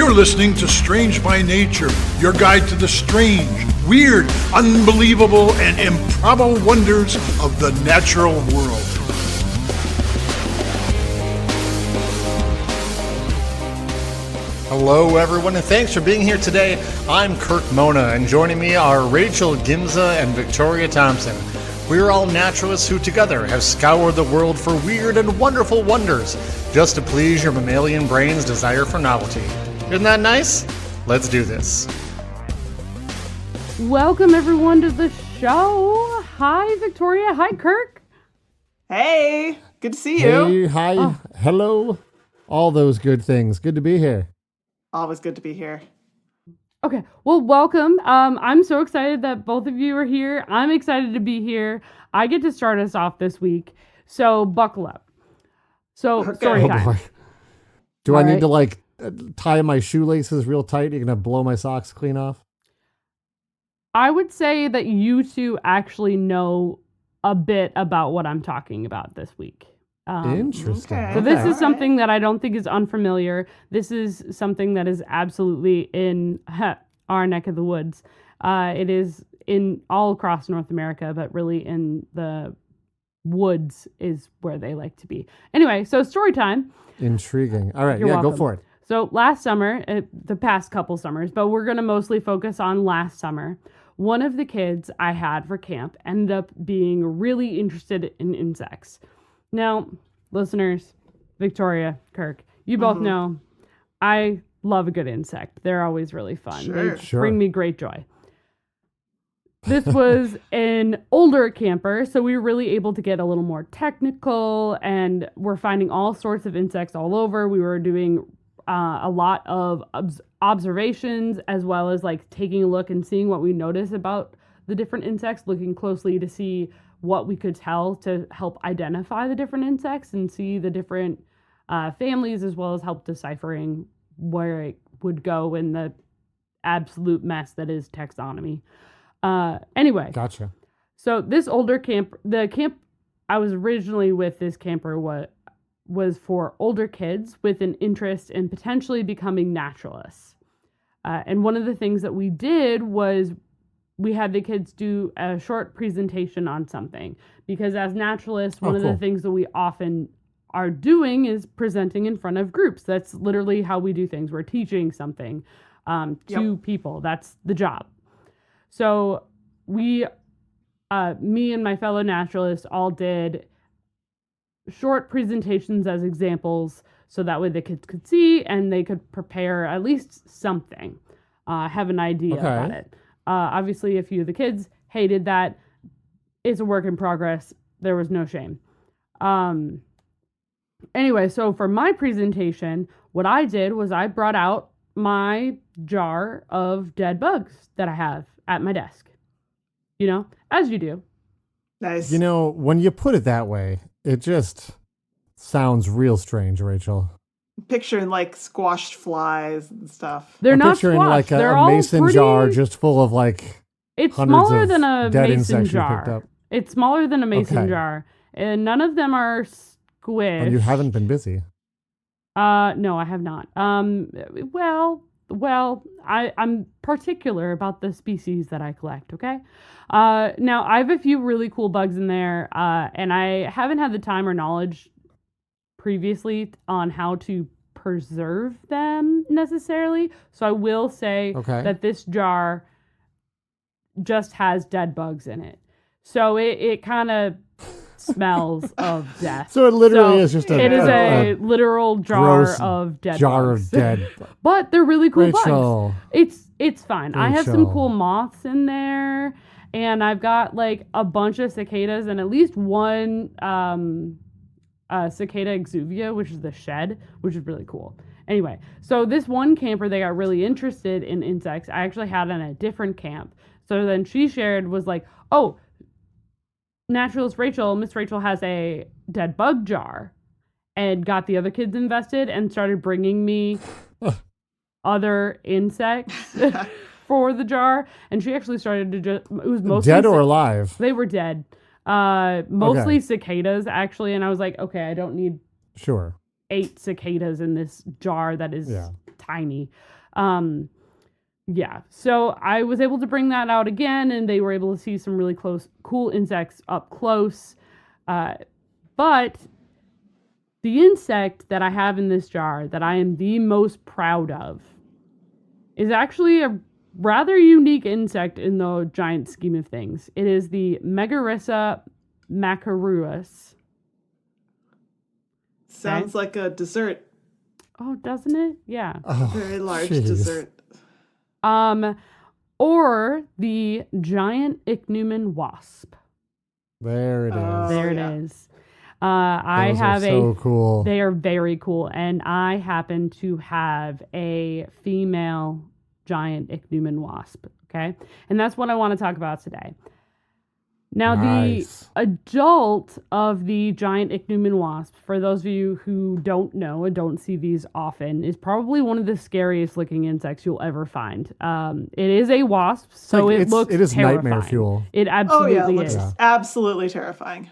You're listening to Strange by Nature, your guide to the strange, weird, unbelievable, and improbable wonders of the natural world. Hello, everyone, and thanks for being here today. I'm Kirk Mona, and joining me are Rachel Gimza and Victoria Thompson. We're all naturalists who together have scoured the world for weird and wonderful wonders, just to please your mammalian brain's desire for novelty. Isn't that nice? Let's do this. Welcome, everyone, to the show. Hi, Victoria. Hi, Kirk. Hey, good to see you. Hey, hi, hello, all those good things. Good to be here. Always good to be here. Okay, well, welcome. I'm so excited that both of you are here. I'm excited to be here. I get to start us off this week, so buckle up. So, story Oh time. boy. Do All I need right. to tie my shoelaces real tight? You're gonna blow my socks clean off? I would say that you two actually know a bit about what I'm talking about this week. Interesting. okay. So this Okay. is something that I don't think is unfamiliar. This is something that is absolutely in our neck of the woods. It is in all across North America, but really in the woods is where they like to be. Anyway, so story time. Intriguing. All right, You're yeah, welcome. go for it. So last summer, the past couple summers, but we're going to mostly focus on last summer. One of the kids I had for camp ended up being really interested in insects. Now, listeners, Victoria, Kirk, you both know I love a good insect. They're always really fun. Sure. They Sure. bring me great joy. This was an older camper, so we were really able to get a little more technical, and we're finding all sorts of insects all over. We were doing a lot of observations, as well as like taking a look and seeing what we notice about the different insects, looking closely to see what we could tell to help identify the different insects and see the different families, as well as help deciphering where it would go in the absolute mess that is taxonomy. Anyway, Gotcha. so this older the camp I was originally with, this camper was for older kids with an interest in potentially becoming naturalists. And one of the things that we did was we had the kids do a short presentation on something, because as naturalists, one of the cool. things that we often are doing is presenting in front of groups. That's literally how we do things. We're teaching something to people. That's the job. So me and my fellow naturalists all did short presentations as examples, so that way the kids could see and they could prepare at least something, have an idea about it. Obviously, a few of the kids hated that. It's a work in progress. There was no shame. Anyway, so for my presentation, what I did was I brought out my jar of dead bugs that I have at my desk. You know, as you do. Nice. You know, when you put it that way, it just sounds real strange, Rachel. Picturing like squashed flies and stuff. They're I'm not picturing squashed. like They're a all mason pretty... jar just full of like It's hundreds smaller of than a dead mason insects you picked jar. up. It's smaller than a mason Okay. jar, and none of them are squished. And you haven't been busy. No, I have not. Well, I'm particular about the species that I collect, okay? Now, I have a few really cool bugs in there, and I haven't had the time or knowledge previously on how to preserve them necessarily. So I will say that this jar just has dead bugs in it. So it kind of smells of death. So it literally is just a literal jar gross of dead jar bugs. of dead. But they're really cool Rachel. bugs. It's fine. I have some Rachel. cool moths in there, and I've got like a bunch of cicadas and at least one cicada exuvia, which is the shed, which is really cool. Anyway, so this one camper, they got really interested in insects. I actually had in a different camp. So then she shared, was like, oh, naturalist Rachel, Miss Rachel has a dead bug jar, and got the other kids invested and started bringing me other insects for the jar. And she actually started to just, it was mostly Dead or alive? They were dead. Mostly cicadas, actually. And I was like, okay, I don't need Sure. 8 cicadas in this jar that is tiny. Yeah, so I was able to bring that out again, and they were able to see some really cool insects up close. But the insect that I have in this jar that I am the most proud of is actually a rather unique insect in the giant scheme of things. It is the Megarissa macaruus. Sounds like a dessert. Oh, doesn't it? Yeah. Oh, Very large jeez. dessert. Or the giant Ichneumon wasp. There it is. Oh, There yeah. it is. I Those have are so cool. They are very cool, and I happen to have a female giant Ichneumon wasp. Okay, and that's what I want to talk about today. Now, Nice. the adult of the giant Ichneumon wasp, for those of you who don't know and don't see these often, is probably one of the scariest looking insects you'll ever find. It is a wasp, so Like, it is terrifying. nightmare fuel. It Oh, absolutely yeah. It looks is. absolutely terrifying.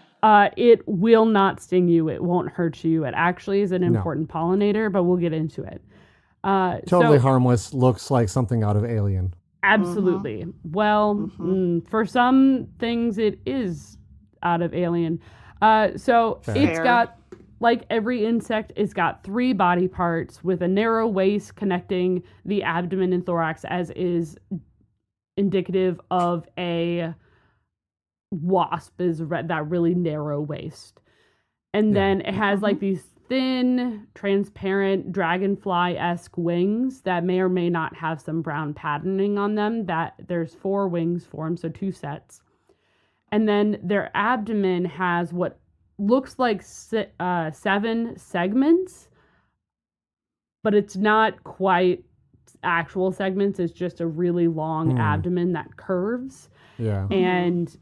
It will not sting you. It won't hurt you. It actually is an No. important pollinator, but we'll get into it. Totally So, harmless. Looks like something out of Alien. absolutely. Well, for some things, it is out of Alien. So Fair. it's Fair. got, like every insect, it's got 3 body parts with a narrow waist connecting the abdomen and thorax, as is indicative of a wasp, is that really narrow waist. And then it has like these thin, transparent, dragonfly-esque wings that may or may not have some brown patterning on them. That there's 4 wings for them, so 2 sets. And then their abdomen has what looks like 7 segments, but it's not quite actual segments. It's just a really long abdomen that curves. Yeah. And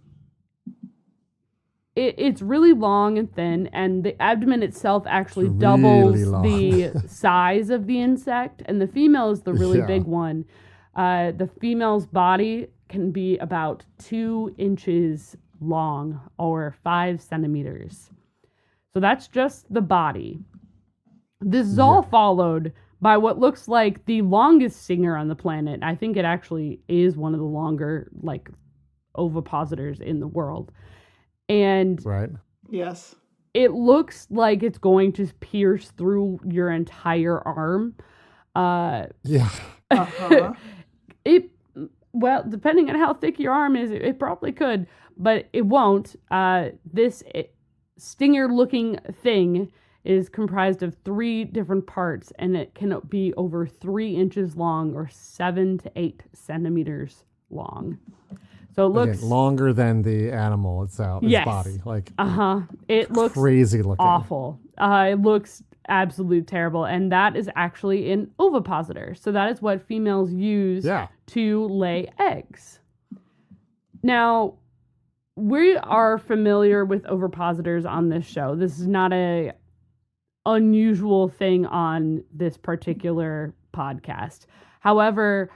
it's really long and thin, and the abdomen itself actually It's doubles really long. the size of the insect, and the female is the really Yeah. big one. The female's body can be about 2 inches long, or 5 centimeters. So that's just the body. This is all followed by what looks like the longest stinger on the planet. I think it actually is one of the longer, like, ovipositors in the world. And Right. Yes. it looks like it's going to pierce through your entire arm. Yeah. Uh-huh. Well, depending on how thick your arm is, it probably could, but it won't. This stinger-looking thing is comprised of 3 different parts, and it can be over 3 inches long, or 7 to 8 centimeters long. So it looks Again, longer than the animal itself, its Yes. body. Like it looks crazy looking. awful. It looks absolutely terrible, and that is actually an ovipositor. So that is what females use Yeah. to lay eggs. Now, we are familiar with ovipositors on this show. This is not a unusual thing on this particular podcast. However,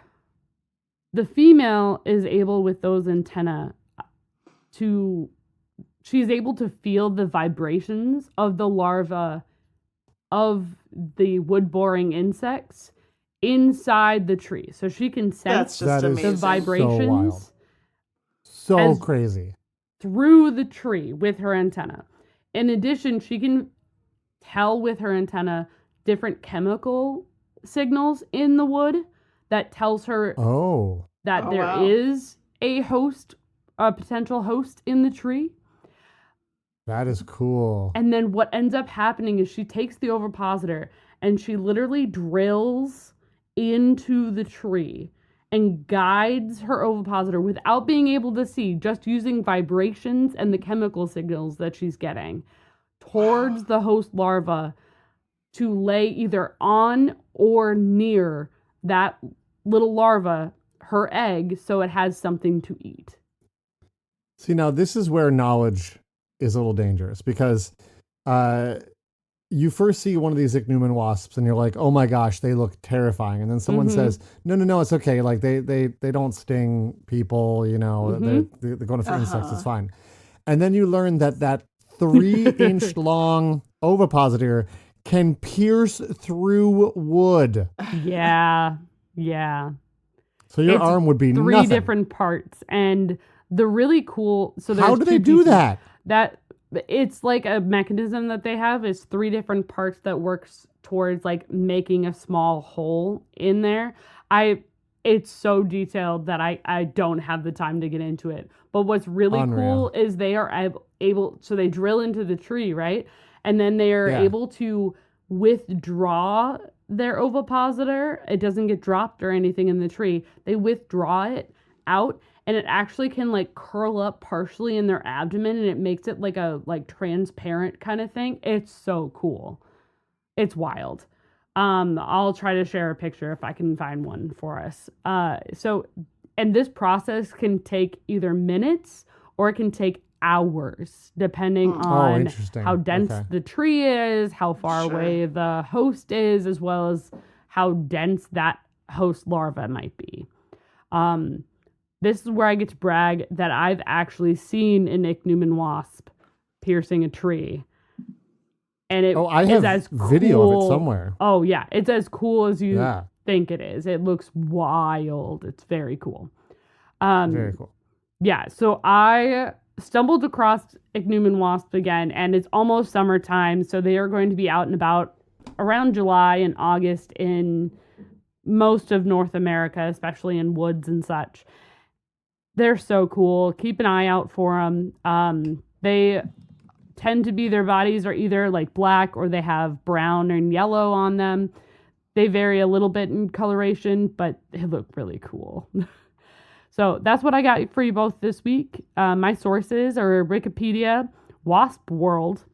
the female is able, with those antennae, she's able to feel the vibrations of the larva of the wood-boring insects inside the tree. So she can That's sense just That is the amazing. vibrations So As- crazy. through the tree with her antenna. In addition, she can tell with her antenna different chemical signals in the wood that tells her Oh. that Oh, there wow. is a potential host in the tree. That is cool. And then what ends up happening is she takes the ovipositor and she literally drills into the tree and guides her ovipositor without being able to see, just using vibrations and the chemical signals that she's getting towards the host larva to lay either on or near that little larva her egg, so it has something to eat. See, now this is where knowledge is a little dangerous, because you first see one of these Ichneumon wasps and you're like, oh my gosh, they look terrifying. And then someone says, no, it's okay. Like they don't sting people, you know, they're going for insects. It's fine. And then you learn that 3-inch long ovipositor can pierce through wood. Yeah. Yeah. So your It's arm would be three nothing. different parts. And the really cool... So How there's do they two do pieces. that? That it's like a mechanism that they have is three different parts that works towards like making a small hole in there. It's so detailed that I don't have the time to get into it. But what's really Unreal. cool is they are able, so they drill into the tree, right? And then they are Yeah. able to withdraw their ovipositor. It doesn't get dropped or anything in the tree. They withdraw it out, and it actually can like curl up partially in their abdomen, and it makes it like a transparent kind of thing. It's so cool. It's wild. I'll try to share a picture if I can find one for us. And this process can take either minutes or it can take hours, depending on interesting. how dense Okay. the tree is, how far Sure. away the host is, as well as how dense that host larva might be. This is where I get to brag that I've actually seen an Ichneumon wasp piercing a tree. And it I is have as video of it cool- somewhere. Oh, yeah. It's as cool as you Yeah. think it is. It looks wild. It's very cool. Um, Very cool. Yeah, so I stumbled across Ichneumon wasp again, and it's almost summertime, so they are going to be out and about around July and August in most of North America, especially in woods and such. They're so cool. Keep an eye out for them. They tend to be, their bodies are either like black or they have brown and yellow on them. They vary a little bit in coloration, but they look really cool. So that's what I got for you both this week. My sources are Wikipedia, Wasp World,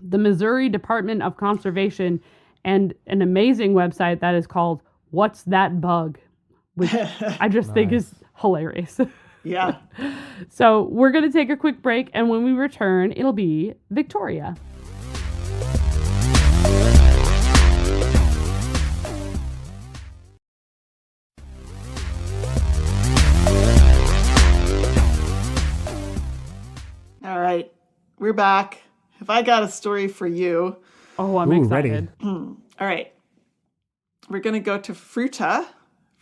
the Missouri Department of Conservation, and an amazing website that is called What's That Bug, which I just think is hilarious. Yeah. So we're going to take a quick break, and when we return, it'll be Victoria. All right. We're back. Have I got a story for you? Oh, I'm Ooh, ready. excited. All right. We're going to go to Fruta.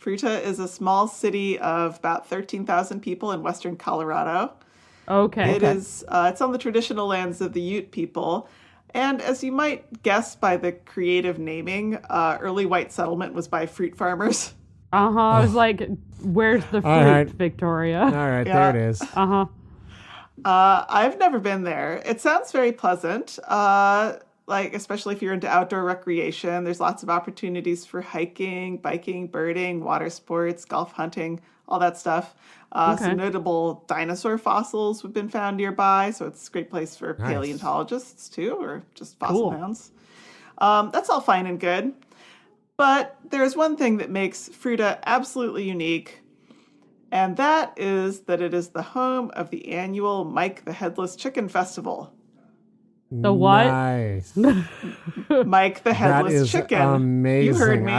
Fruta is a small city of about 13,000 people in western Colorado. Okay. It is, it's on the traditional lands of the Ute people. And as you might guess by the creative naming, early white settlement was by fruit farmers. Uh-huh. I was like, where's the fruit, All right. Victoria? All right, Yeah. there it is. Uh-huh. I've never been there. It sounds very pleasant. Like, especially if you're into outdoor recreation, there's lots of opportunities for hiking, biking, birding, water sports, golf hunting, all that stuff. Okay. Some notable dinosaur fossils have been found nearby, so it's a great place for Nice. paleontologists too, or just fossil Cool. hounds. That's all fine and good. But there's one thing that makes Fruta absolutely unique, and that is that it is the home of the annual Mike the Headless Chicken Festival. The what? Nice. Mike the That Headless is Chicken. amazing. You heard me.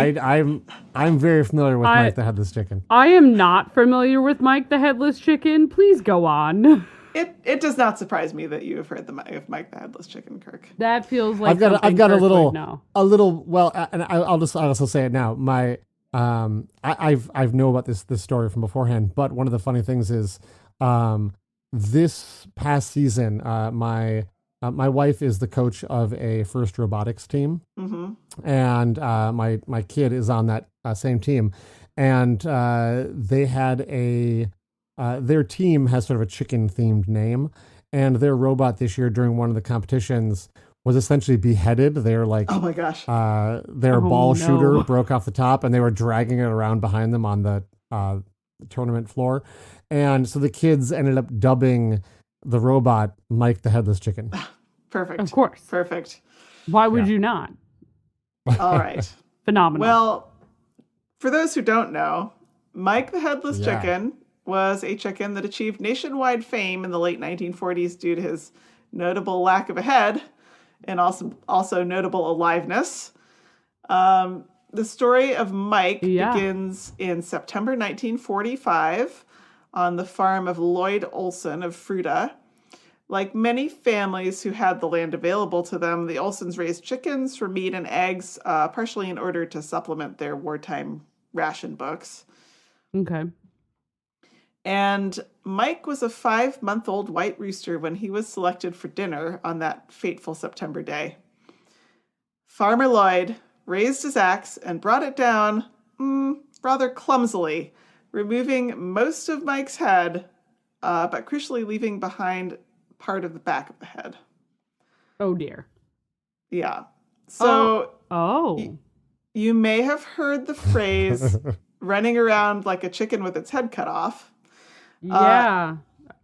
I'm very familiar with Mike the Headless Chicken. I am not familiar with Mike the Headless Chicken. Please go on. It does not surprise me that you have heard of Mike the Headless Chicken, Kirk. That feels like I've got something a Kirk little would know. well, and I'll also say it now. My I've know about this story from beforehand, but one of the funny things is this past season, my wife is the coach of a FIRST robotics team, and my kid is on that same team, and they had their team has sort of a chicken themed name, and their robot this year during one of the competitions was essentially beheaded. They're like, Oh my gosh. their ball no. shooter broke off the top, and they were dragging it around behind them on the tournament floor, and so the kids ended up dubbing the robot Mike the Headless Chicken. Perfect. Of course. Perfect. Why would you not? All right. Phenomenal. Well, for those who don't know, Mike the Headless Yeah. Chicken was a chicken that achieved nationwide fame in the late 1940s due to his notable lack of a head and also notable aliveness. The story of Mike begins in September 1945 on the farm of Lloyd Olson of Fruta. Like many families who had the land available to them, the Olsons raised chickens for meat and eggs, partially in order to supplement their wartime ration books. Okay. And Mike was a 5-month-old white rooster when he was selected for dinner on that fateful September day. Farmer Lloyd raised his axe and brought it down rather clumsily, removing most of Mike's head, but crucially leaving behind part of the back of the head. Oh, dear. Yeah. So Oh. you may have heard the phrase running around like a chicken with its head cut off. Yeah.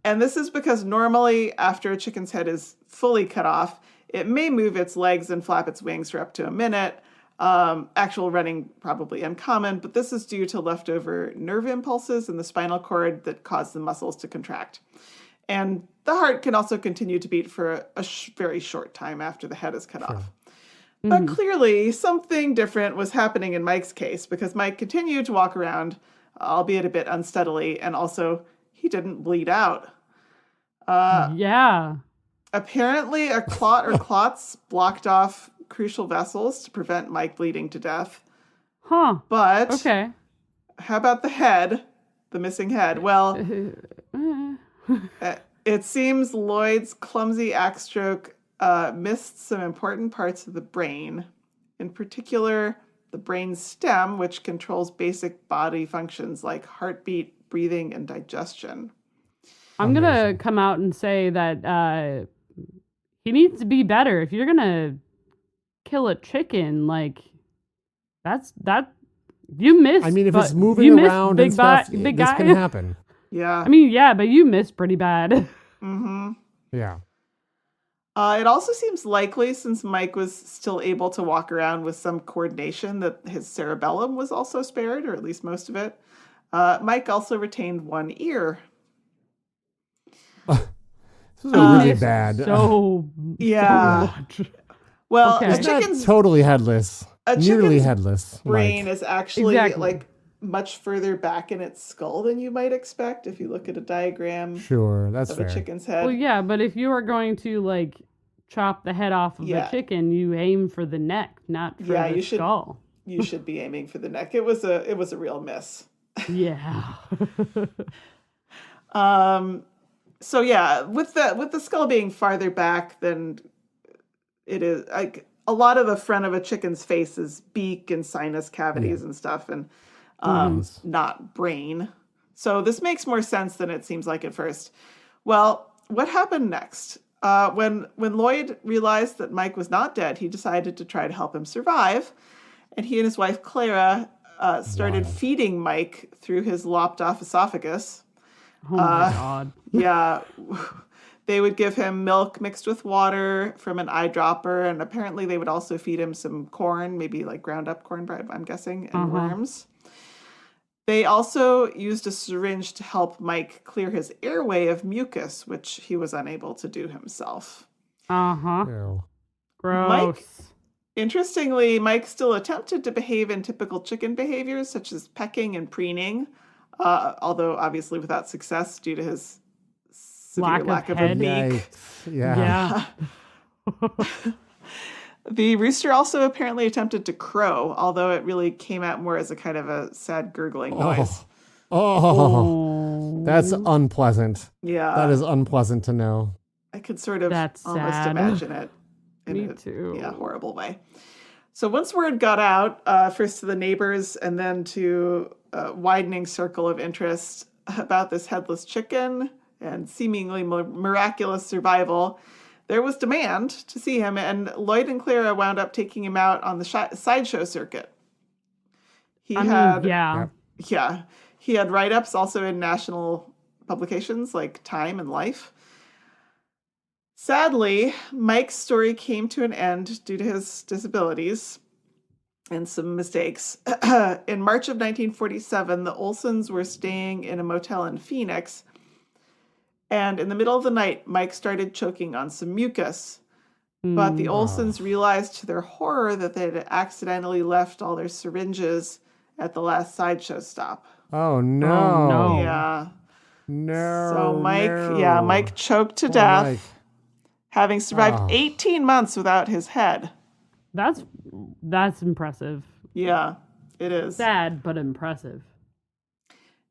And this is because normally after a chicken's head is fully cut off, it may move its legs and flap its wings for up to a minute. Actual running probably uncommon, but this is due to leftover nerve impulses in the spinal cord that cause the muscles to contract. And the heart can also continue to beat for a very short time after the head is cut off. But clearly something different was happening in Mike's case because Mike continued to walk around, albeit a bit unsteadily, and also he didn't bleed out. Yeah. Apparently a clot or clots blocked off crucial vessels to prevent Mike bleeding to death. Huh. But Okay. how about the head, the missing head? Well, it seems Lloyd's clumsy axe stroke missed some important parts of the brain, in particular the brain stem, which controls basic body functions like heartbeat, breathing, and digestion. I'm going to come out and say that he needs to be better. If you're going to kill a chicken, like, you missed. I mean, if it's but moving you missed around big and stuff, big this guy. can happen. Yeah. I mean, yeah, but you missed pretty bad. Mm-hmm. Yeah. It also seems likely, since Mike was still able to walk around with some coordination, that his cerebellum was also spared, or at least most of it. Mike also retained one ear. This is really bad. So Yeah. much. Well, Okay. a It's not chicken's totally headless. Nearly chicken's headless. brain Mike. is actually Exactly. like much further back in its skull than you might expect if you look at a diagram Sure, that's of fair. a chicken's head. Well, yeah, but if you are going to like chop the head off of Yeah. a chicken, you aim for the neck, not for Yeah, the you should- skull. You should be aiming for the neck. It was a real miss. Yeah. So yeah, with the skull being farther back than it is, like a lot of the front of a chicken's face is beak and sinus cavities and stuff, and not brain. So this makes more sense than it seems like at first. Well, what happened next? When Lloyd realized that Mike was not dead, he decided to try to help him survive, and he and his wife Clara started feeding Mike through his lopped off esophagus. Oh my God. Yeah, they would give him milk mixed with water from an eyedropper, and apparently they would also feed him some corn, maybe like ground up corn bread, I'm guessing, and worms. They also used a syringe to help Mike clear his airway of mucus, which he was unable to do himself. Uh-huh. Ew. Gross. Interestingly, Mike still attempted to behave in typical chicken behaviors, such as pecking and preening, although obviously without success due to his severe lack of a head. beak. Yikes. Yeah. Yeah. The rooster also apparently attempted to crow, although it really came out more as a kind of a sad gurgling noise. Oh, that's unpleasant. Yeah. That is unpleasant to know. I could sort of That's almost sad. imagine it in Me a too. horrible way. So once word got out, first to the neighbors and then to a widening circle of interest about this headless chicken and seemingly miraculous survival, there was demand to see him, and Lloyd and Clara wound up taking him out on the sideshow circuit. He had write-ups also in national publications like Time and Life. Sadly, Mike's story came to an end due to his disabilities and some mistakes. In March of 1947, the Olsons were staying in a motel in Phoenix, and in the middle of the night, Mike started choking on some mucus. But the Olsons realized to their horror that they had accidentally left all their syringes at the last sideshow stop. Oh, no. Oh, no. Yeah. No. So no. Mike choked to Poor death, Mike. having survived Oh. 18 months without his head. That's impressive. Yeah. It is. Sad, but impressive.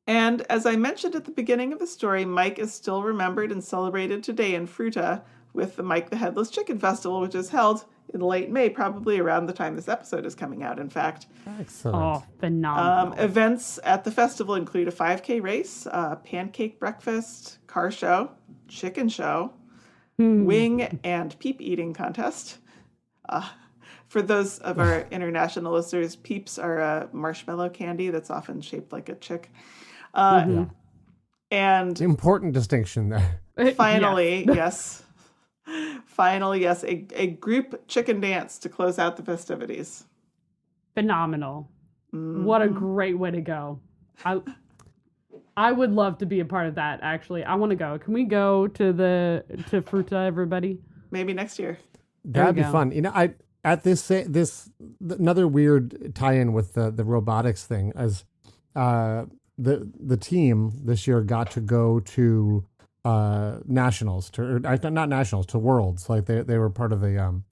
And as I mentioned at the beginning of the story, Mike is still remembered and celebrated today in Fruta with the Mike the Headless Chicken Festival, which is held in late May, probably around the time this episode is coming out, in fact. Excellent. Oh, phenomenal. Events at the festival include a 5K race, pancake breakfast, car show, chicken show, wing and peep eating contest. For those of our international listeners, peeps are a marshmallow candy that's often shaped like a chick. And Important distinction there. finally, yes. Finally, yes, a group chicken dance to close out the festivities. Phenomenal. What a great way to go. I would love to be a part of that, actually. I want to go. Can we go to Fruta, everybody? Maybe next year. That'd be go. fun. You know, another weird tie-in with the robotics thing is the team this year got to go to nationals not nationals to worlds. Like they were part of the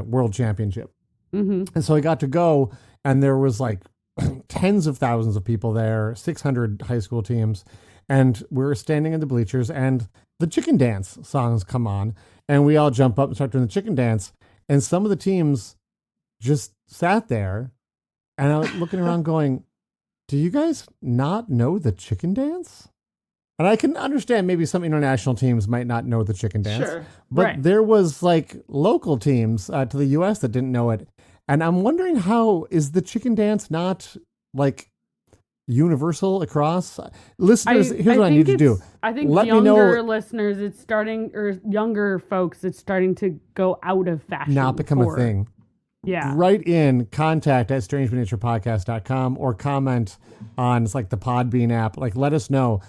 world championship. And so I got to go, and there was like tens of thousands of people there, 600 high school teams, and we're standing in the bleachers, and the chicken dance songs come on, and we all jump up and start doing the chicken dance, and some of the teams just sat there, and I was looking around going, do you guys not know the chicken dance? And I can understand maybe some international teams might not know the chicken dance. Sure. But Right. there was like local teams to the U.S. that didn't know it. And I'm wondering, how is the chicken dance not like universal across? Listeners, here's what I need to do. I think Let me younger know, listeners, it's starting, or younger folks, it's starting to go out of fashion. not become a thing. Yeah. Write in contact@strangebynaturepodcast.com or comment on it's like the Podbean app. Like, let us know.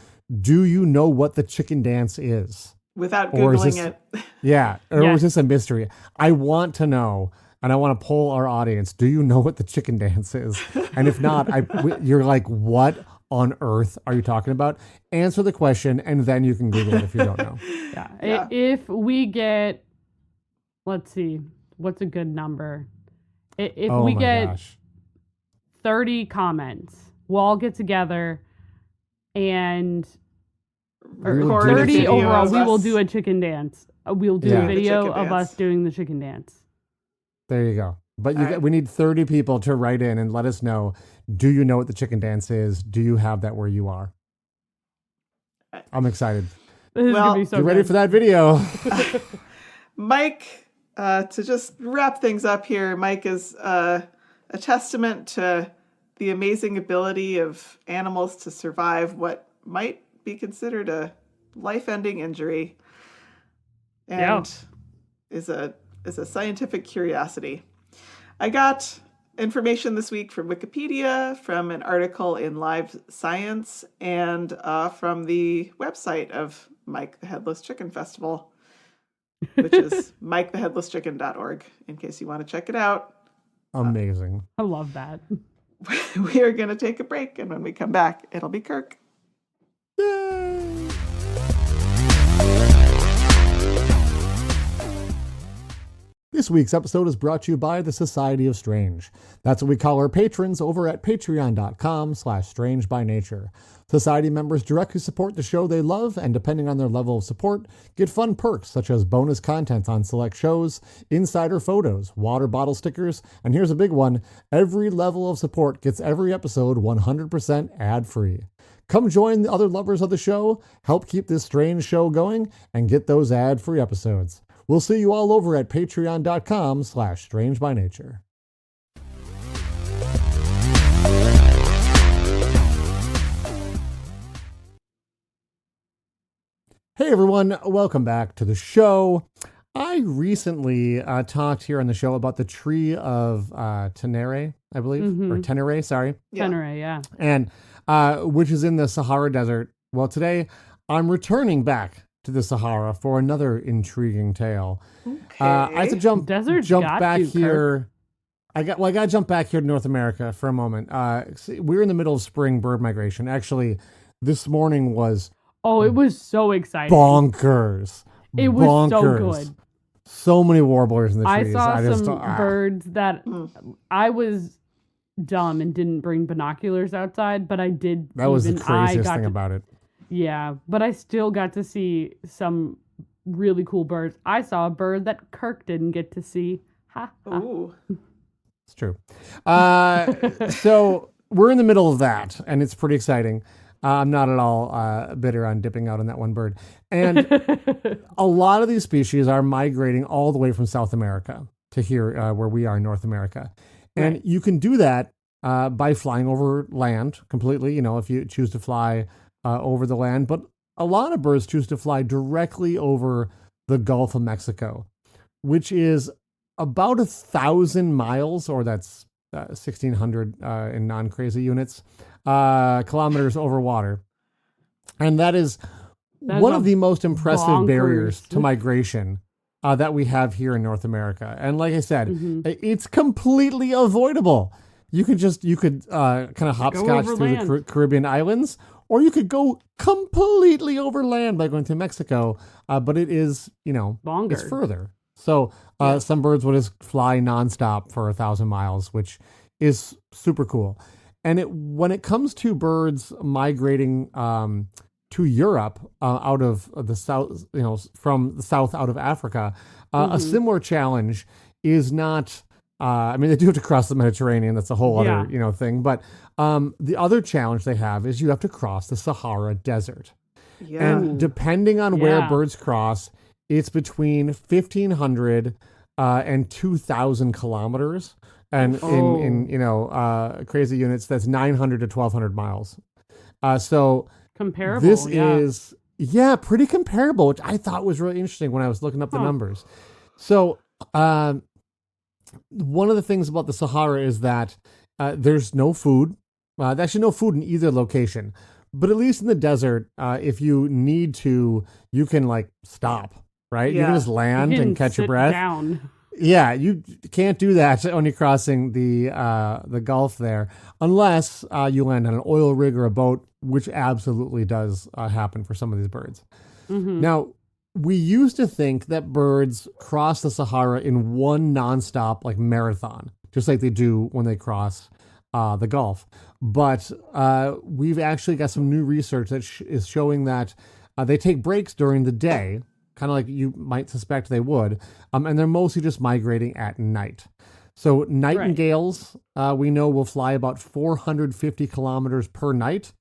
Do you know what the chicken dance is? Without Or is Googling this- it. Yeah. Or Yes. is this a mystery? I want to know, and I want to poll our audience. Do you know what the chicken dance is? And if not, you're like, what on earth are you talking about? Answer the question, and then you can Google it if you don't know. Yeah. Yeah. If we get, let's see, what's a good number? If Oh we my get gosh. 30 comments, we'll all get together and We will Record do a 30 video overall, of we will us. do a chicken dance. We'll do Yeah. a video The chicken of dance. us doing the chicken dance. There you go. But All right. we need 30 people to write in and let us know, do you know what the chicken dance is? Do you have that where you are? I'm excited. This is Well, going to be so Get ready good. for that video. Mike, to just wrap things up here, Mike is a testament to the amazing ability of animals to survive what might be considered a life-ending injury, and is a scientific curiosity. I got information this week from Wikipedia, from an article in Live Science, and from the website of Mike the Headless Chicken Festival, which is MikeTheHeadlessChicken.org, in case you want to check it out. Amazing. I love that. We are going to take a break, and when we come back, it'll be Kirk. Yay! This week's episode is brought to you by the Society of Strange. That's what we call our patrons over at patreon.com/strangebynature. Society members directly support the show they love, and depending on their level of support, get fun perks such as bonus content on select shows, insider photos, water bottle stickers, and here's a big one: every level of support gets every episode 100% ad-free. Come join the other lovers of the show, help keep this strange show going, and get those ad-free episodes. We'll see you all over at patreon.com/strangebynature. Hey everyone, welcome back to the show. I recently talked here on the show about the tree of Tenere, I believe, or Tenere, sorry. Yeah. Tenere, yeah. And which is in the Sahara Desert. Well, today I'm returning back to the Sahara for another intriguing tale. I have to jump Desert's got back you, here. I got to jump back here to North America for a moment. We're in the middle of spring bird migration. Actually, this morning was Oh, it was so exciting. bonkers. It was so Bonkers. good. So many warblers in the I trees. saw just, some birds that I was dumb and didn't bring binoculars outside, but I did. That was the even I craziest got thing to- about it. Yeah, but I still got to see some really cool birds. I saw a bird that Kirk didn't get to see. Ha ha. Ooh. It's true. So we're in the middle of that, and it's pretty exciting. I'm not at all bitter on dipping out on that one bird. And a lot of these species are migrating all the way from South America to here where we are in North America. And Right. you can do that by flying over land completely, if you choose to fly over the land. But a lot of birds choose to fly directly over the Gulf of Mexico, which is about 1,000 miles, or that's 1,600 in non-crazy units, kilometers over water. And that is That's one a of the most impressive barriers bonkers. to migration that we have here in North America. And like I said, Mhm. it's completely avoidable. You could kind of hopscotch over through the land. Caribbean islands, or you could go completely over land by going to Mexico. But it is, Longer. it's further. So some birds will just fly nonstop for 1,000 miles, which is super cool. And when it comes to birds migrating to Europe out of the south, from the south out of Africa, a similar challenge is not. They do have to cross the Mediterranean. That's a whole other thing. But the other challenge they have is you have to cross the Sahara Desert. Yeah. And depending on where Yeah. birds cross, it's between 1,500 and 2,000 kilometers. And in crazy units, that's 900 to 1,200 miles. So Comparable. this yeah. is, pretty comparable, which I thought was really interesting when I was looking up the numbers. So one of the things about the Sahara is that there's no food. There's actually no food in either location. But at least in the desert, if you need to, you can stop, right? You Yeah. can just land You can and catch your sit breath. Down. Yeah, you can't do that when you're crossing the Gulf there, unless you land on an oil rig or a boat, which absolutely does happen for some of these birds. Mhm. Now, we used to think that birds cross the Sahara in one nonstop marathon, just like they do when they cross the Gulf. But we've actually got some new research that is showing that they take breaks during the day, kind of like you might suspect they would, and they're mostly just migrating at night. So nightingales, we know, will fly about 450 kilometers per night,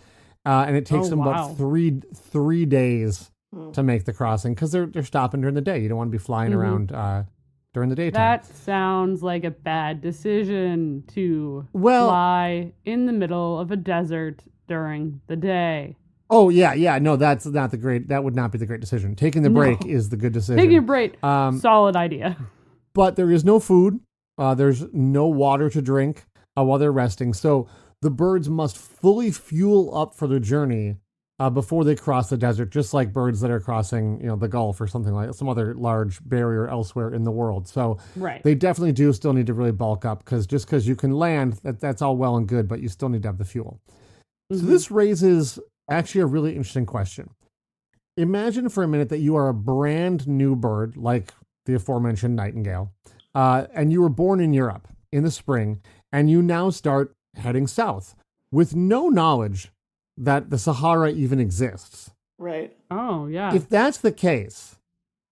and it takes them wow. about three days to make the crossing because they're stopping during the day. You don't want to be flying around during the daytime. That sounds like a bad decision to Well- fly in the middle of a desert during the day. Oh yeah, no, that's not the great. That would not be the great decision. Taking the break is the good decision. Taking a break, solid idea. But there is no food. There's no water to drink while they're resting. So the birds must fully fuel up for their journey before they cross the desert, just like birds that are crossing, the Gulf or something like some other large barrier elsewhere in the world. So Right. they definitely do still need to really bulk up because you can land, that's all well and good, but you still need to have the fuel. So this raises actually a really interesting question. Imagine for a minute that you are a brand new bird, like the aforementioned nightingale, and you were born in Europe in the spring, and you now start heading south with no knowledge that the Sahara even exists. Right. Oh, yeah. If that's the case,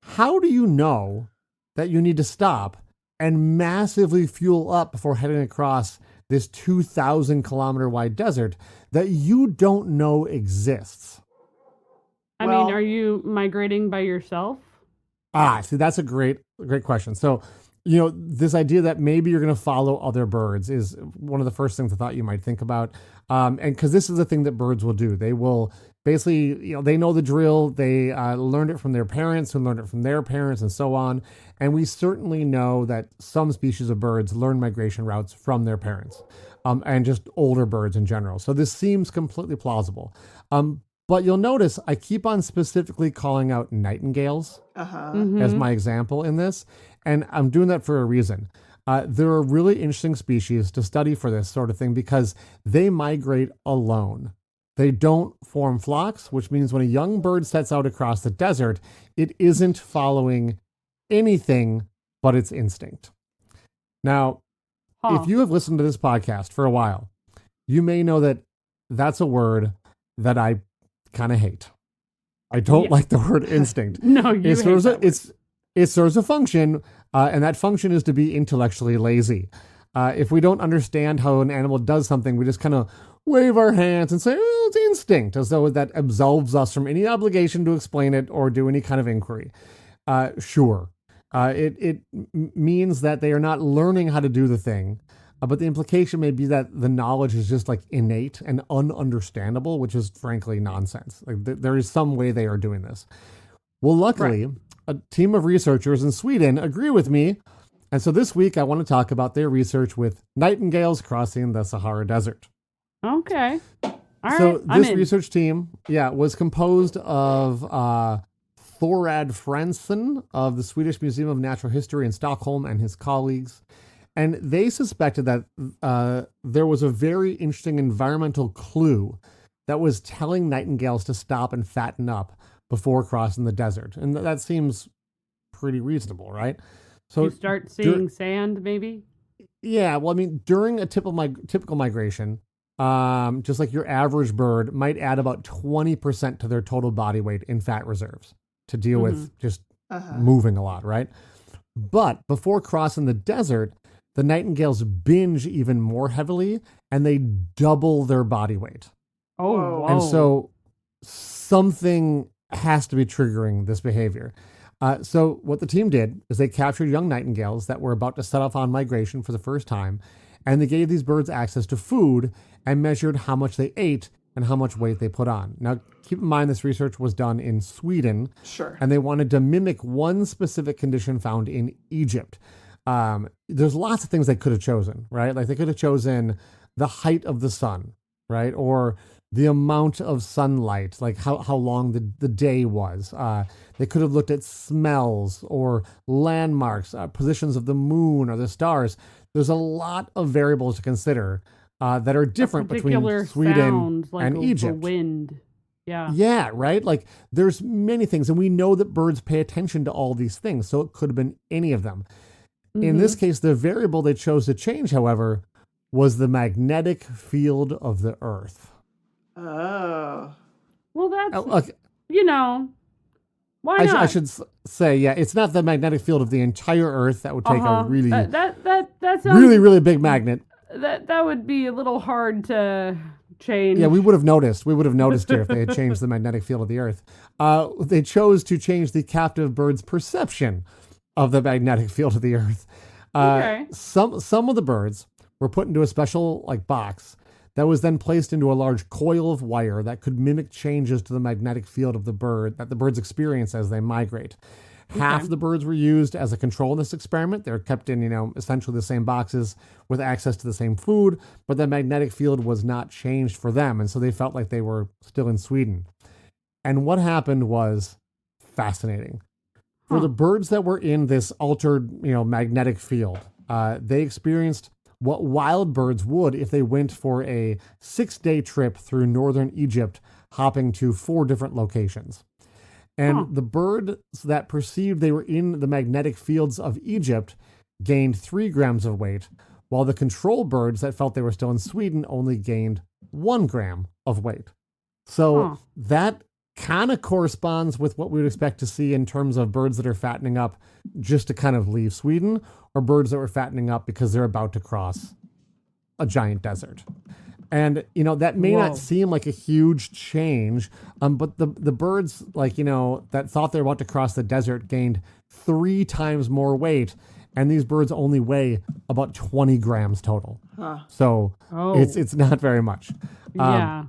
how do you know that you need to stop and massively fuel up before heading across this 2,000 kilometer wide desert that you don't know exists? I Well- mean, are you migrating by yourself? See, that's a great question. So, this idea that maybe you're going to follow other birds is one of the first things I thought you might think about. And because this is the thing that birds will do. They will basically, they know the drill. They learned it from their parents who learned it from their parents and so on. And we certainly know that some species of birds learn migration routes from their parents and just older birds in general. So this seems completely plausible. But you'll notice I keep on specifically calling out nightingales as my example in this. And I'm doing that for a reason. There are really interesting species to study for this sort of thing because they migrate alone. They don't form flocks, which means when a young bird sets out across the desert, it isn't following anything but its instinct. Now, if you have listened to this podcast for a while, you may know that that's a word that I kind of hate. I don't like the word instinct. No, you hate that word. It serves a function, and that function is to be intellectually lazy. If we don't understand how an animal does something, we just kind of wave our hands and say, oh, it's instinct, as though that absolves us from any obligation to explain it or do any kind of inquiry. Sure. It means that they are not learning how to do the thing, but the implication may be that the knowledge is just like innate and ununderstandable, which is frankly nonsense. Like there is some way they are doing this. Well, luckily, a team of researchers in Sweden agree with me. And so this week I want to talk about their research with nightingales crossing the Sahara Desert. Okay. All right. So this research team, was composed of Thorad Fransson of the Swedish Museum of Natural History in Stockholm and his colleagues. And they suspected that there was a very interesting environmental clue that was telling nightingales to stop and fatten up before crossing the desert. And that seems pretty reasonable, right? So you start seeing sand, maybe? Yeah, well, I mean, during a typical migration, just like your average bird might add about 20% to their total body weight in fat reserves to deal with just moving a lot, right? But before crossing the desert, the nightingales binge even more heavily and they double their body weight. Oh, wow. And so something has to be triggering this behavior. So what the team did is they captured young nightingales that were about to set off on migration for the first time, and they gave these birds access to food and measured how much they ate and how much weight they put on. Now, keep in mind this research was done in Sweden. Sure. And they wanted to mimic one specific condition found in Egypt. There's lots of things they could have chosen, right? Like they could have chosen the height of the sun, right? Or the amount of sunlight, like how long the day was. They could have looked at smells or landmarks, positions of the moon or the stars. There's a lot of variables to consider that are different between Sweden and Egypt. Wind. Yeah. Yeah, right? Like there's many things, and we know that birds pay attention to all these things, so it could have been any of them. In this case, the variable they chose to change, however, was the magnetic field of the Earth. Oh. Well, that's, Okay. Why not? I should say, it's not the magnetic field of the entire Earth. That would take a really, that sounds, really big magnet. That would be a little hard to change. Yeah, we would have noticed. We would have noticed here if they had changed the magnetic field of the Earth. They chose to change the captive bird's perception of the magnetic field of the Earth. Okay. Some of the birds were put into a special box that was then placed into a large coil of wire that could mimic changes to the magnetic field of the bird that the birds experience as they migrate. Half the birds were used as a control in this experiment. They're kept in, essentially the same boxes with access to the same food, but the magnetic field was not changed for them, and so they felt like they were still in Sweden. And what happened was fascinating. For the birds that were in this altered, magnetic field, they experienced what wild birds would if they went for a 6-day trip through northern Egypt, hopping to 4 different locations. And the birds that perceived they were in the magnetic fields of Egypt gained 3 grams of weight, while the control birds that felt they were still in Sweden only gained 1 gram of weight. So that kind of corresponds with what we would expect to see in terms of birds that are fattening up just to kind of leave Sweden, or birds that were fattening up because they're about to cross a giant desert. And, that may not seem like a huge change, but the birds, that thought they were about to cross the desert gained 3 times more weight, and these birds only weigh about 20 grams total. So it's not very much. Yeah.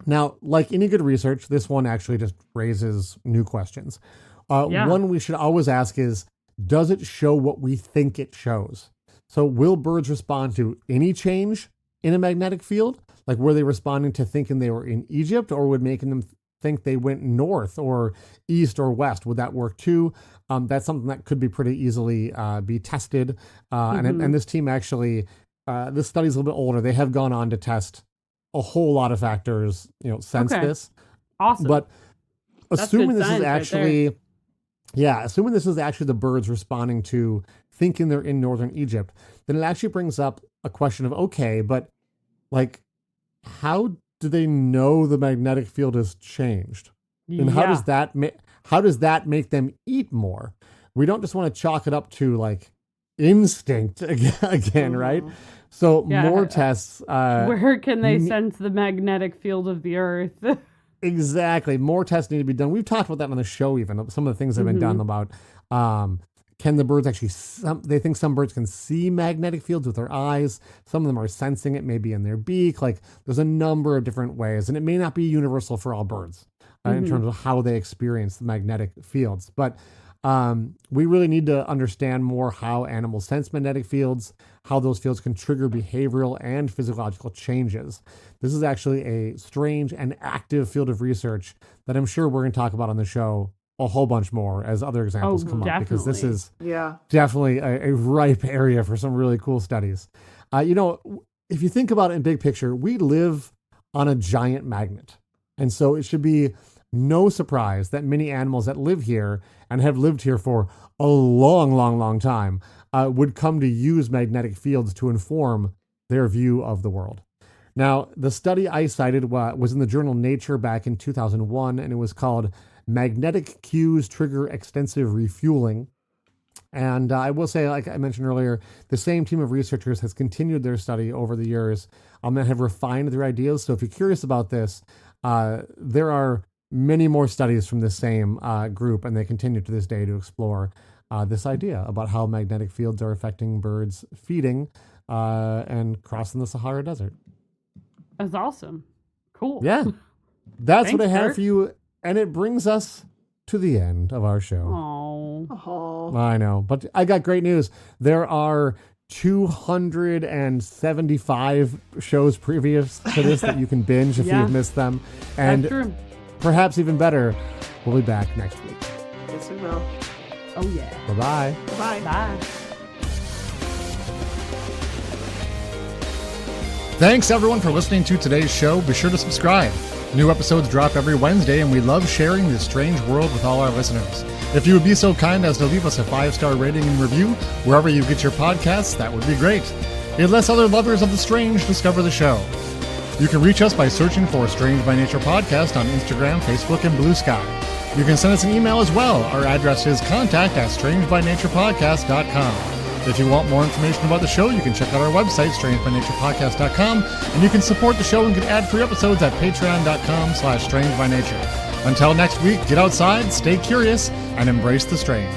Now, like any good research, this one actually just raises new questions. One we should always ask is, does it show what we think it shows? So will birds respond to any change in a magnetic field? Like, were they responding to thinking they were in Egypt, or would making them think they went north or east or west? Would that work too? That's something that could be pretty easily be tested. And this team actually, this study's a little bit older. They have gone on to test a whole lot of factors, since this. Awesome. But assuming this is actually Yeah, assuming this is actually the birds responding to thinking they're in northern Egypt, then it actually brings up a question of, okay, but like, how do they know the magnetic field has changed? And how does that make them eat more? We don't just want to chalk it up to like instinct again, right? So more tests. Where can they sense the magnetic field of the earth? Exactly. More tests need to be done. We've talked about that on the show, even some of the things that have been done about can the birds actually, they think some birds can see magnetic fields with their eyes. Some of them are sensing it maybe in their beak. Like there's a number of different ways, and it may not be universal for all birds in terms of how they experience the magnetic fields. But we really need to understand more how animals sense magnetic fields, how those fields can trigger behavioral and physiological changes. This is actually a strange and active field of research that I'm sure we're going to talk about on the show a whole bunch more as other examples come up, because this is definitely a ripe area for some really cool studies. If you think about it in big picture, we live on a giant magnet. And so it should be no surprise that many animals that live here and have lived here for a long, long, long time would come to use magnetic fields to inform their view of the world. Now, the study I cited was in the journal Nature back in 2001, and it was called Magnetic Cues Trigger Extensive Refueling. And I will say, like I mentioned earlier, the same team of researchers has continued their study over the years and have refined their ideas. So if you're curious about this, there are many more studies from the same group, and they continue to this day to explore this idea about how magnetic fields are affecting birds feeding and crossing the Sahara Desert. That's awesome. Cool. Yeah. That's Thanks, what I have Kirk. for you. And it brings us to the end of our show. Oh. I know, but I got great news. There are 275 shows previous to this that you can binge if you've missed them. And That's true. perhaps even better, we'll be back next week. Yes, we will. Oh, yeah. Bye-bye. Bye. Bye. Thanks everyone for listening to today's show. Be sure to subscribe. New episodes drop every Wednesday, and we love sharing this strange world with all our listeners. If you would be so kind as to leave us a 5-star rating and review wherever you get your podcasts, that would be great. It lets other lovers of the strange discover the show. You can reach us by searching for Strange by Nature Podcast on Instagram, Facebook, and Blue Sky. You can send us an email as well. Our address is contact@strangebynaturepodcast.com. If you want more information about the show, you can check out our website, strangebynaturepodcast.com, and you can support the show and get ad-free episodes at patreon.com/strangebynature. Until next week, get outside, stay curious, and embrace the strange.